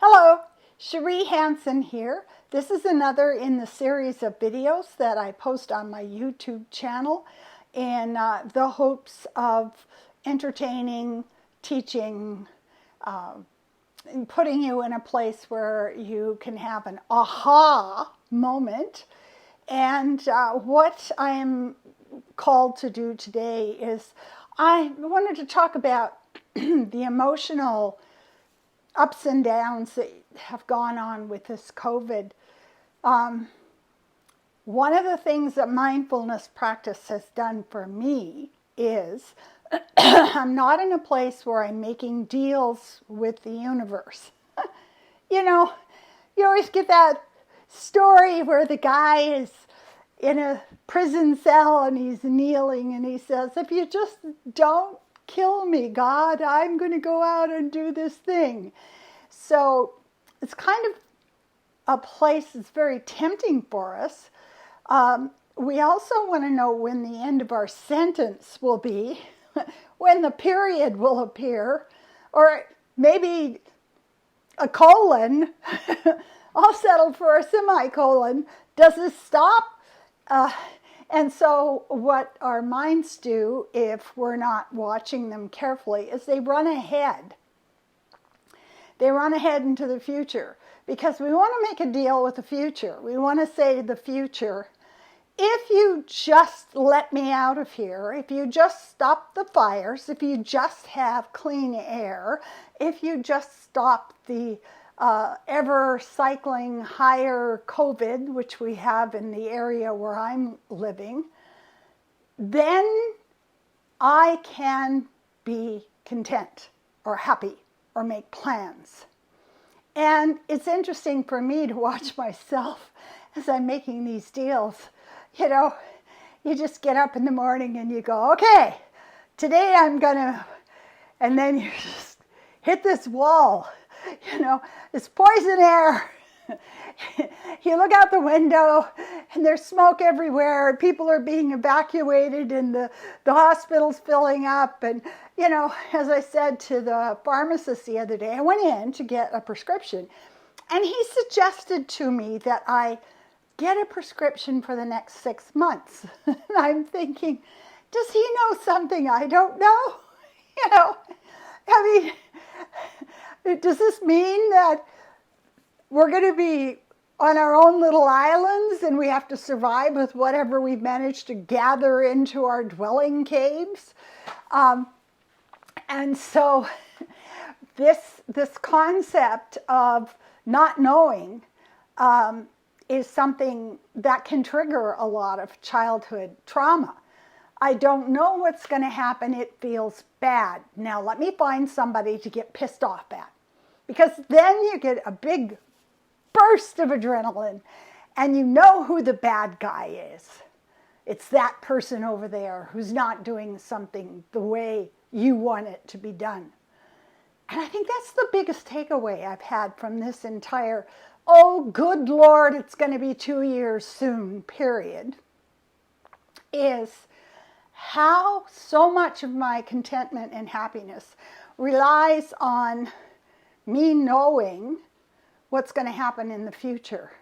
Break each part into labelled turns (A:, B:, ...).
A: Hello, Cherie Hansen here. This is another in the series of videos that I post on my YouTube channel in the hopes of entertaining, teaching, and putting you in a place where you can have an aha moment. And what I am called to do today is I wanted to talk about the emotional ups and downs that have gone on with this COVID. One of the things that mindfulness practice has done for me is I'm not in a place where I'm making deals with the universe. You know, you always get that story where the guy is in a prison cell and he's kneeling and he says, if you just don't kill me, God, I'm going to go out and do this thing. So it's kind of a place that's very tempting for us. We also want to know when the end of our sentence will be, when the period will appear, or maybe a colon. I'll settle for a semicolon. Does this stop? And so what our minds do, if we're not watching them carefully, is they run ahead. They run ahead into the future because we want to make a deal with the future. We want to say to the future, if you just let me out of here, if you just stop the fires, if you just have clean air, if you just stop the ever cycling higher COVID, which we have in the area where I'm living, then I can be content or happy or make plans. And it's interesting for me to watch myself as I'm making these deals. You know, you just get up in the morning and you go, okay, today I'm gonna, and then you just hit this wall. You know, it's poison air. You look out the window and there's smoke everywhere. People are being evacuated and the hospital's filling up. And, you know, as I said to the pharmacist the other day, I went in to get a prescription and he suggested to me that I get a prescription for the next 6 months. And I'm thinking, does he know something I don't know? You know, I mean, does this mean that we're going to be on our own little islands and we have to survive with whatever we've managed to gather into our dwelling caves? And so this concept of not knowing is something that can trigger a lot of childhood trauma. I don't know what's going to happen. It feels bad. Now let me find somebody to get pissed off at. Because then you get a big burst of adrenaline and you know who the bad guy is. It's that person over there who's not doing something the way you want it to be done. And I think that's the biggest takeaway I've had from this entire, oh, good Lord, it's going to be 2 years soon, period, is how so much of my contentment and happiness relies on me knowing what's going to happen in the future.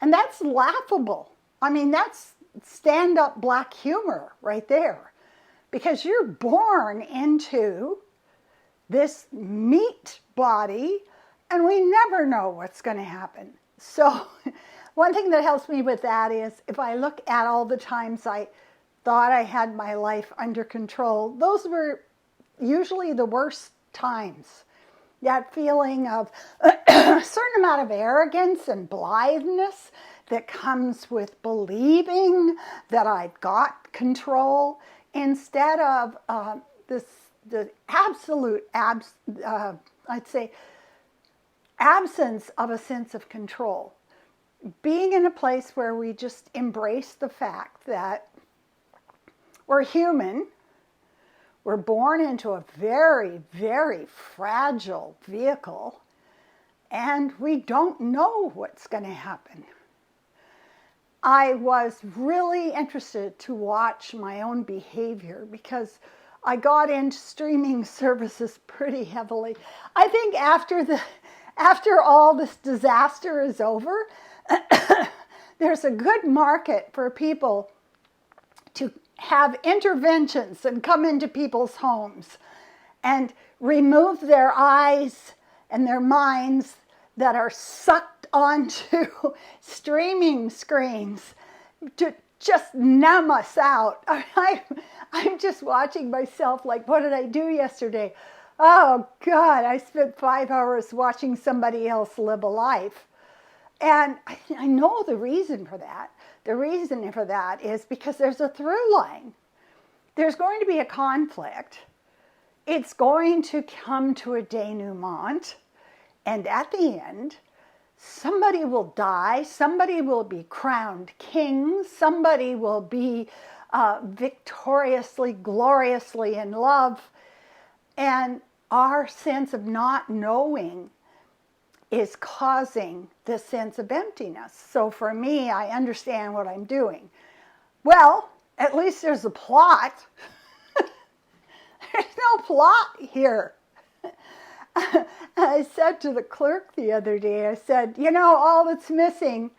A: And that's laughable. I mean, that's stand-up black humor right there. Because you're born into this meat body and we never know what's going to happen. So one thing that helps me with that is if I look at all the times I thought I had my life under control, those were usually the worst times. That feeling of a certain amount of arrogance and blitheness that comes with believing that I've got control instead of the absolute, I'd say, absence of a sense of control. Being in a place where we just embrace the fact that we're human. We're born into a very, very fragile vehicle, and we don't know what's going to happen. I was really interested to watch my own behavior because I got into streaming services pretty heavily. I think after after all this disaster is over, there's a good market for people to have interventions and come into people's homes and remove their eyes and their minds that are sucked onto streaming screens to just numb us out. I'm just watching myself like, what did I do yesterday? Oh God, I spent 5 hours watching somebody else live a life. And I know the reason for that. The reason for that is because there's a through line. There's going to be a conflict. It's going to come to a denouement. And at the end, somebody will die. Somebody will be crowned king. Somebody will be victoriously, gloriously in love. And our sense of not knowing is causing this sense of emptiness. So for me, I understand what I'm doing. Well, at least there's a plot. There's no plot here. I said to the clerk the other day, I said, all that's missing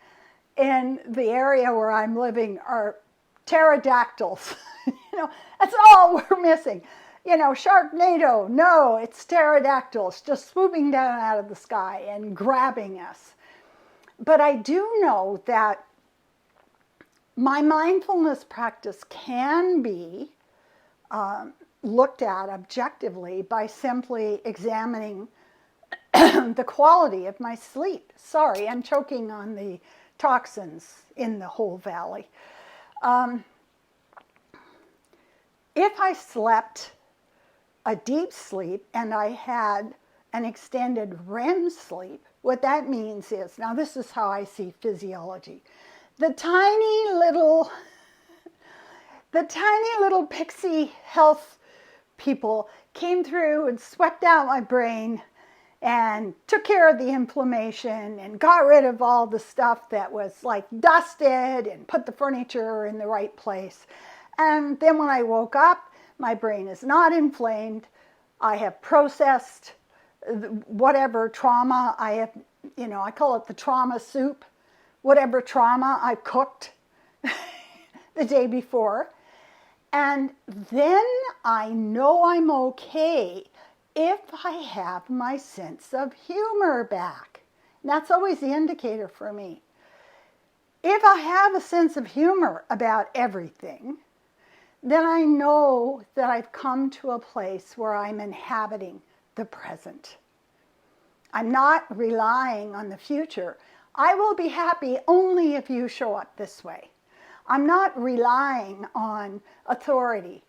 A: in the area where I'm living are pterodactyls. That's all we're missing. Sharknado, no, it's pterodactyls just swooping down out of the sky and grabbing us. But I do know that my mindfulness practice can be looked at objectively by simply examining the quality of my sleep. Sorry, I'm choking on the toxins in the whole valley. If I slept a deep sleep and I had an extended REM sleep, what that means is, now this is how I see physiology. The tiny little pixie health people came through and swept out my brain and took care of the inflammation and got rid of all the stuff that was like dusted and put the furniture in the right place. And then when I woke up, my brain is not inflamed. I have processed whatever trauma I have, I call it the trauma soup, whatever trauma I cooked the day before. And then I know I'm okay if I have my sense of humor back. And that's always the indicator for me. If I have a sense of humor about everything, then I know that I've come to a place where I'm inhabiting the present. I'm not relying on the future. I will be happy only if you show up this way. I'm not relying on authority.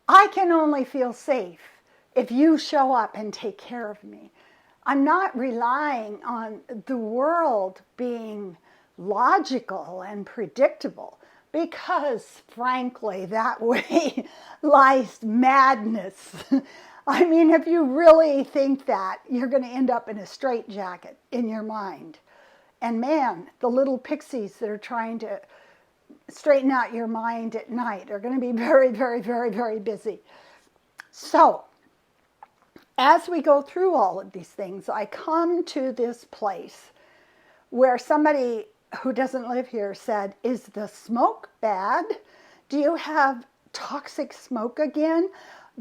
A: I can only feel safe if you show up and take care of me. I'm not relying on the world being logical and predictable, because frankly, that way lies madness. I mean, if you really think that, you're going to end up in a straitjacket in your mind. And man, the little pixies that are trying to straighten out your mind at night are going to be very, very, very, very busy. So, as we go through all of these things, I come to this place where somebody who doesn't live here said, is the smoke bad? Do you have toxic smoke again?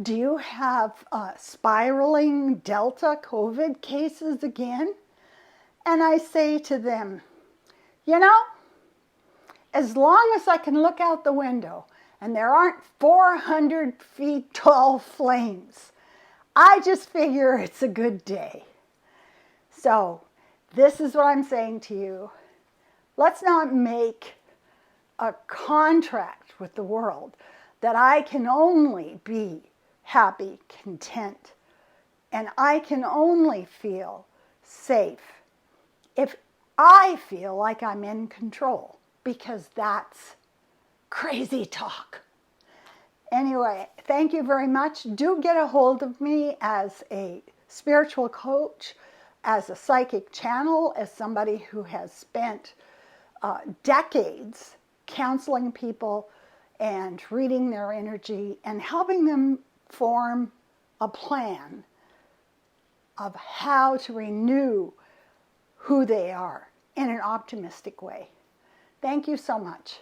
A: Do you have spiraling Delta COVID cases again? And I say to them, as long as I can look out the window and there aren't 400 feet tall flames, I just figure it's a good day. So this is what I'm saying to you. Let's not make a contract with the world that I can only be happy, content, and I can only feel safe if I feel like I'm in control, because that's crazy talk. Anyway, thank you very much. Do get a hold of me as a spiritual coach, as a psychic channel, as somebody who has spent decades counseling people and reading their energy and helping them form a plan of how to renew who they are in an optimistic way. Thank you so much.